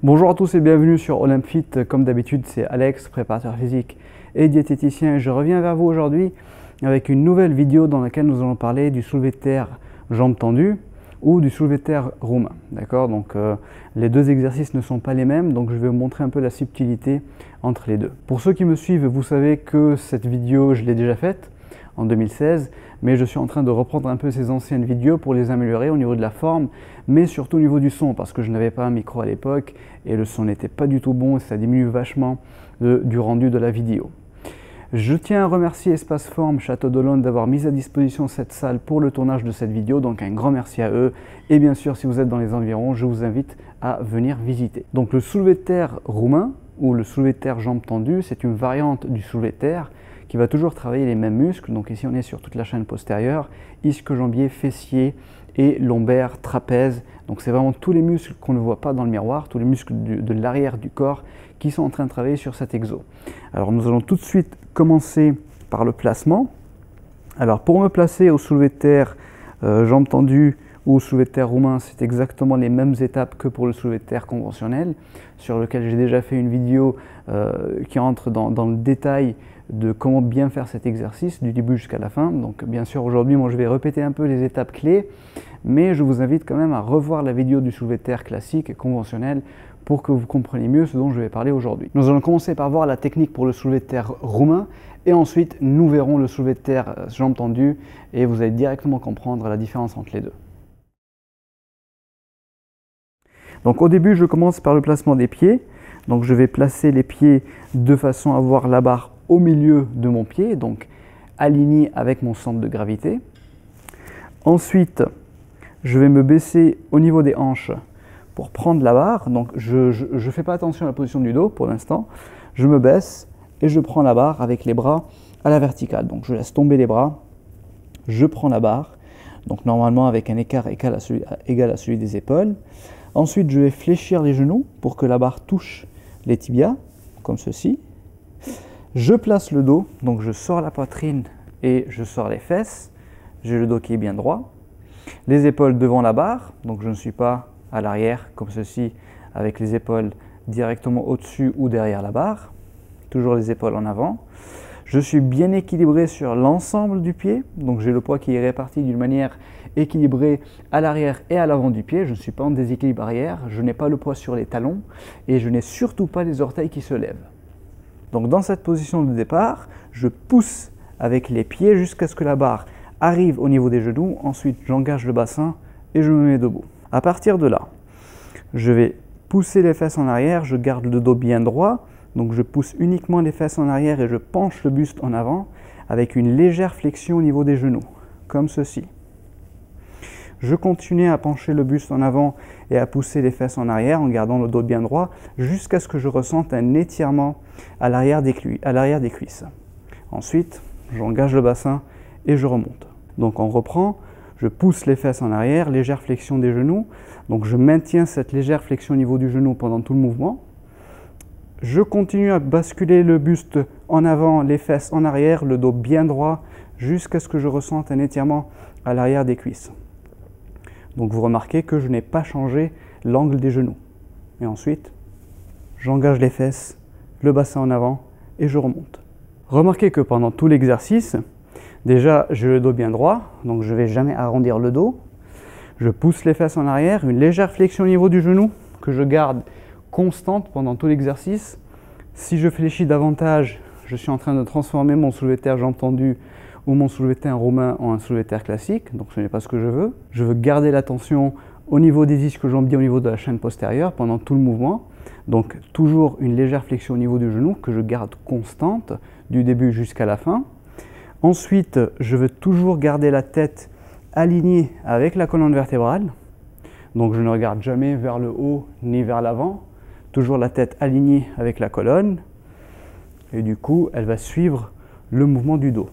Bonjour à tous et bienvenue sur Olympfit. Comme d'habitude, c'est Alex, préparateur physique et diététicien. Je reviens vers vous aujourd'hui avec une nouvelle vidéo dans laquelle nous allons parler du soulevé de terre jambes tendues ou du soulevé de terre roumain. D'accord? Donc les deux exercices ne sont pas les mêmes, donc je vais vous montrer un peu la subtilité entre les deux. Pour ceux qui me suivent, vous savez que cette vidéo, je l'ai déjà faite en 2016, mais je suis en train de reprendre un peu ces anciennes vidéos pour les améliorer au niveau de la forme, mais surtout au niveau du son, parce que je n'avais pas un micro à l'époque et le son n'était pas du tout bon et ça diminue vachement du rendu de la vidéo. Je tiens à remercier Espace Forme Château d'Olonne d'avoir mis à disposition cette salle pour le tournage de cette vidéo, donc un grand merci à eux. Et bien sûr, si vous êtes dans les environs, je vous invite à venir visiter. Donc le soulevé de terre roumain ou le soulevé de terre jambes tendues, c'est une variante du soulevé de terre qui va toujours travailler les mêmes muscles. Donc ici on est sur toute la chaîne postérieure, ischio-jambier, fessier et lombaire, trapèze. Donc c'est vraiment tous les muscles qu'on ne voit pas dans le miroir, tous les muscles de l'arrière du corps qui sont en train de travailler sur cet exo. Alors nous allons tout de suite commencer par le placement. Alors pour me placer au soulevé de terre jambes tendues ou au soulevé de terre roumain, c'est exactement les mêmes étapes que pour le soulevé de terre conventionnel, sur lequel j'ai déjà fait une vidéo qui entre dans le détail de comment bien faire cet exercice du début jusqu'à la fin. Donc bien sûr aujourd'hui moi je vais répéter un peu les étapes clés, mais je vous invite quand même à revoir la vidéo du soulevé de terre classique et conventionnel pour que vous compreniez mieux ce dont je vais parler aujourd'hui. Nous allons commencer par voir la technique pour le soulevé de terre roumain et ensuite nous verrons le soulevé de terre jambes tendues et vous allez directement comprendre la différence entre les deux. Donc au début je commence par le placement des pieds. Donc je vais placer les pieds de façon à avoir la barre au milieu de mon pied, donc aligné avec mon centre de gravité. Ensuite, je vais me baisser au niveau des hanches pour prendre la barre. Donc je ne fais pas attention à la position du dos pour l'instant. Je me baisse et je prends la barre avec les bras à la verticale. Donc je laisse tomber les bras, je prends la barre, donc normalement avec un écart égal à celui des épaules. Ensuite, je vais fléchir les genoux pour que la barre touche les tibias, comme ceci. Je place le dos, donc je sors la poitrine et je sors les fesses. J'ai le dos qui est bien droit. Les épaules devant la barre, donc je ne suis pas à l'arrière comme ceci, avec les épaules directement au-dessus ou derrière la barre. Toujours les épaules en avant. Je suis bien équilibré sur l'ensemble du pied, donc j'ai le poids qui est réparti d'une manière équilibrée à l'arrière et à l'avant du pied. Je ne suis pas en déséquilibre arrière, je n'ai pas le poids sur les talons et je n'ai surtout pas les orteils qui se lèvent. Donc dans cette position de départ, je pousse avec les pieds jusqu'à ce que la barre arrive au niveau des genoux. Ensuite, j'engage le bassin et je me mets debout. À partir de là, je vais pousser les fesses en arrière, je garde le dos bien droit. Donc je pousse uniquement les fesses en arrière et je penche le buste en avant avec une légère flexion au niveau des genoux, comme ceci. Je continue à pencher le buste en avant et à pousser les fesses en arrière en gardant le dos bien droit jusqu'à ce que je ressente un étirement à l'arrière des cuisses. Ensuite, j'engage le bassin et je remonte. Donc on reprend, je pousse les fesses en arrière, légère flexion des genoux. Donc je maintiens cette légère flexion au niveau du genou pendant tout le mouvement. Je continue à basculer le buste en avant, les fesses en arrière, le dos bien droit jusqu'à ce que je ressente un étirement à l'arrière des cuisses. Donc vous remarquez que je n'ai pas changé l'angle des genoux. Et ensuite, j'engage les fesses, le bassin en avant et je remonte. Remarquez que pendant tout l'exercice, déjà j'ai le dos bien droit, donc je ne vais jamais arrondir le dos. Je pousse les fesses en arrière, une légère flexion au niveau du genou que je garde constante pendant tout l'exercice. Si je fléchis davantage, je suis en train de transformer mon soulevé de terre jambes tendues ou mon soulevé de terre roumain en un soulevé de terre classique, donc ce n'est pas ce que je veux. Je veux garder la tension au niveau des ischio-jambiers, au niveau de la chaîne postérieure pendant tout le mouvement. Donc toujours une légère flexion au niveau du genou que je garde constante du début jusqu'à la fin. Ensuite, je veux toujours garder la tête alignée avec la colonne vertébrale. Donc je ne regarde jamais vers le haut ni vers l'avant. Toujours la tête alignée avec la colonne. Et du coup, elle va suivre le mouvement du dos.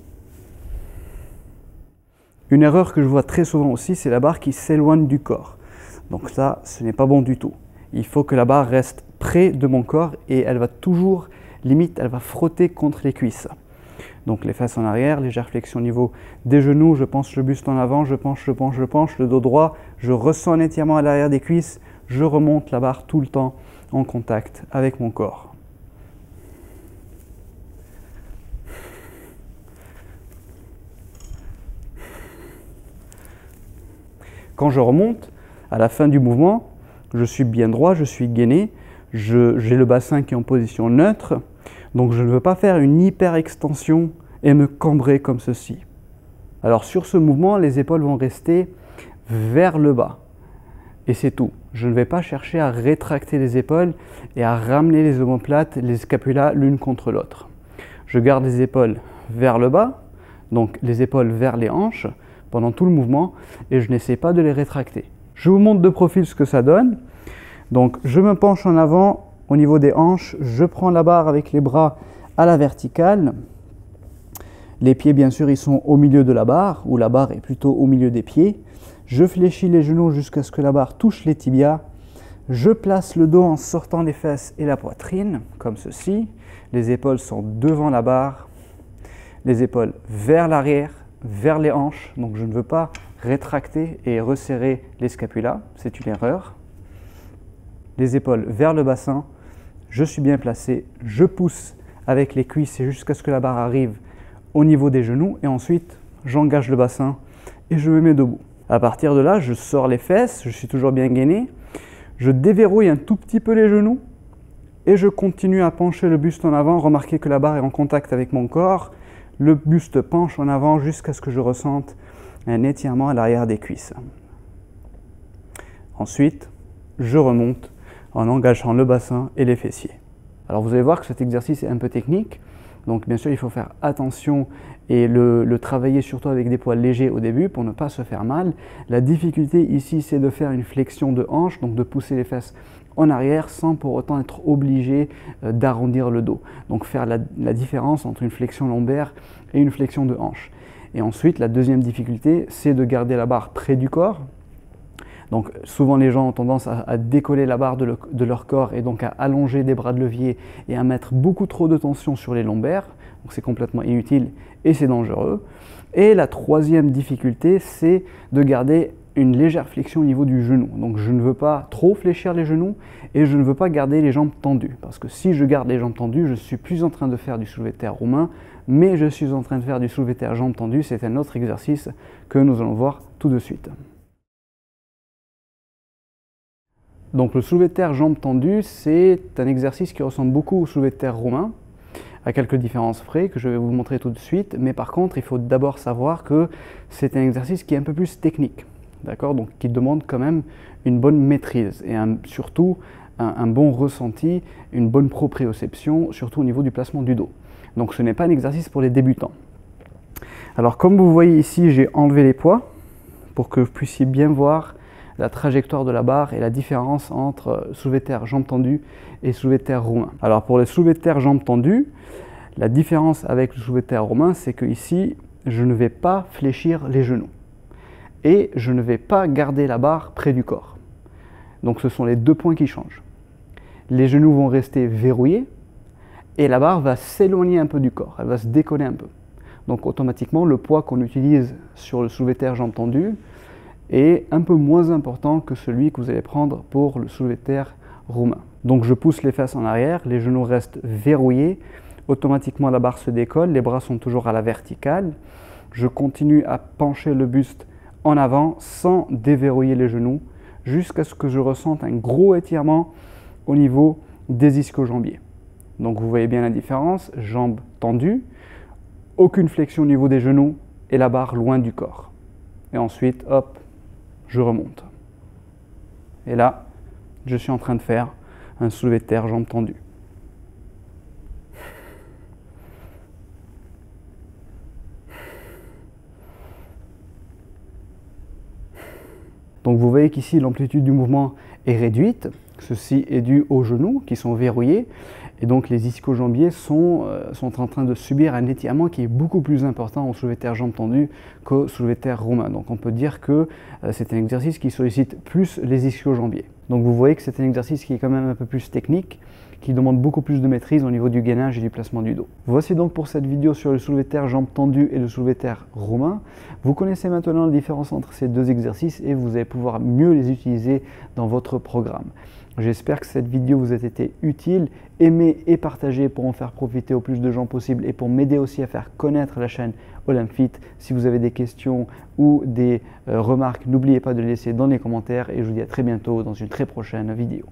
Une erreur que je vois très souvent aussi, c'est la barre qui s'éloigne du corps. Donc ça, ce n'est pas bon du tout. Il faut que la barre reste près de mon corps et elle va toujours, limite, elle va frotter contre les cuisses. Donc les fesses en arrière, légère flexion au niveau des genoux, je penche le buste en avant, je penche, le dos droit, je ressens un étirement à l'arrière des cuisses, je remonte la barre tout le temps en contact avec mon corps. Quand je remonte, à la fin du mouvement, je suis bien droit, je suis gainé, j'ai le bassin qui est en position neutre, donc je ne veux pas faire une hyper extension et me cambrer comme ceci. Alors sur ce mouvement, les épaules vont rester vers le bas. Et c'est tout. Je ne vais pas chercher à rétracter les épaules et à ramener les omoplates, les scapulas l'une contre l'autre. Je garde les épaules vers le bas, donc les épaules vers les hanches pendant tout le mouvement et je n'essaie pas de les rétracter. Je vous montre de profil ce que ça donne. Donc je me penche en avant au niveau des hanches, je prends la barre avec les bras à la verticale. Les pieds bien sûr ils sont au milieu de la barre, ou la barre est plutôt au milieu des pieds. Je fléchis les genoux jusqu'à ce que la barre touche les tibias. Je place le dos en sortant les fesses et la poitrine, comme ceci. Les épaules sont devant la barre, les épaules vers l'arrière, vers les hanches. Donc je ne veux pas rétracter et resserrer les scapulas, c'est une erreur. Les épaules vers le bassin, je suis bien placé, je pousse avec les cuisses jusqu'à ce que la barre arrive au niveau des genoux et ensuite j'engage le bassin et je me mets debout. À partir de là, je sors les fesses, je suis toujours bien gainé, je déverrouille un tout petit peu les genoux et je continue à pencher le buste en avant. Remarquez que la barre est en contact avec mon corps, le buste penche en avant jusqu'à ce que je ressente un étirement à l'arrière des cuisses. Ensuite, je remonte en engageant le bassin et les fessiers. Alors vous allez voir que cet exercice est un peu technique, donc bien sûr il faut faire attention et le travailler surtout avec des poids légers au début pour ne pas se faire mal. La difficulté ici c'est de faire une flexion de hanche, donc de pousser les fesses en arrière sans pour autant être obligé d'arrondir le dos. Donc faire la différence entre une flexion lombaire et une flexion de hanche. Et ensuite la deuxième difficulté c'est de garder la barre près du corps. Donc souvent les gens ont tendance à décoller la barre de leur corps et donc à allonger des bras de levier et à mettre beaucoup trop de tension sur les lombaires. Donc c'est complètement inutile et c'est dangereux. Et la troisième difficulté, c'est de garder une légère flexion au niveau du genou. Donc je ne veux pas trop fléchir les genoux et je ne veux pas garder les jambes tendues. Parce que si je garde les jambes tendues, je suis plus en train de faire du soulevé de terre roumain, mais je suis en train de faire du soulevé de terre jambes tendues. C'est un autre exercice que nous allons voir tout de suite. Donc le soulevé de terre jambes tendues, c'est un exercice qui ressemble beaucoup au soulevé de terre roumain, à quelques différences près que je vais vous montrer tout de suite. Mais par contre, il faut d'abord savoir que c'est un exercice qui est un peu plus technique, d'accord, donc qui demande quand même une bonne maîtrise et surtout un bon ressenti, une bonne proprioception, surtout au niveau du placement du dos. Donc ce n'est pas un exercice pour les débutants. Alors comme vous voyez ici, j'ai enlevé les poids pour que vous puissiez bien voir la trajectoire de la barre et la différence entre soulevé de terre jambes tendues et soulevé de terre roumain. Alors pour les soulevés de terre jambes tendues, la différence avec le soulevé de terre roumain, c'est que ici, je ne vais pas fléchir les genoux et je ne vais pas garder la barre près du corps. Donc ce sont les deux points qui changent. Les genoux vont rester verrouillés et la barre va s'éloigner un peu du corps, elle va se décoller un peu. Donc automatiquement, le poids qu'on utilise sur le soulevé de terre jambes tendues est un peu moins important que celui que vous allez prendre pour le soulevé de terre roumain. Donc je pousse les fesses en arrière, les genoux restent verrouillés, automatiquement la barre se décolle, les bras sont toujours à la verticale. Je continue à pencher le buste en avant sans déverrouiller les genoux jusqu'à ce que je ressente un gros étirement au niveau des ischio-jambiers. Donc vous voyez bien la différence, jambes tendues, aucune flexion au niveau des genoux et la barre loin du corps. Et ensuite, hop, je remonte. Et là, je suis en train de faire un soulevé de terre jambes tendues. Donc vous voyez qu'ici l'amplitude du mouvement est réduite. Ceci est dû aux genoux qui sont verrouillés et donc les ischio-jambiers sont en train de subir un étirement qui est beaucoup plus important au soulevé de terre jambes tendues qu'au soulevé de terre roumain. Donc on peut dire que c'est un exercice qui sollicite plus les ischio-jambiers. Donc vous voyez que c'est un exercice qui est quand même un peu plus technique, qui demande beaucoup plus de maîtrise au niveau du gainage et du placement du dos. Voici donc pour cette vidéo sur le soulevé de terre jambes tendues et le soulevé de terre romain. Vous connaissez maintenant la différence entre ces deux exercices et vous allez pouvoir mieux les utiliser dans votre programme. J'espère que cette vidéo vous a été utile. Aimez et partagez pour en faire profiter au plus de gens possible et pour m'aider aussi à faire connaître la chaîne Olympfit. Si vous avez des questions ou des remarques, n'oubliez pas de les laisser dans les commentaires et je vous dis à très bientôt dans une très prochaine vidéo.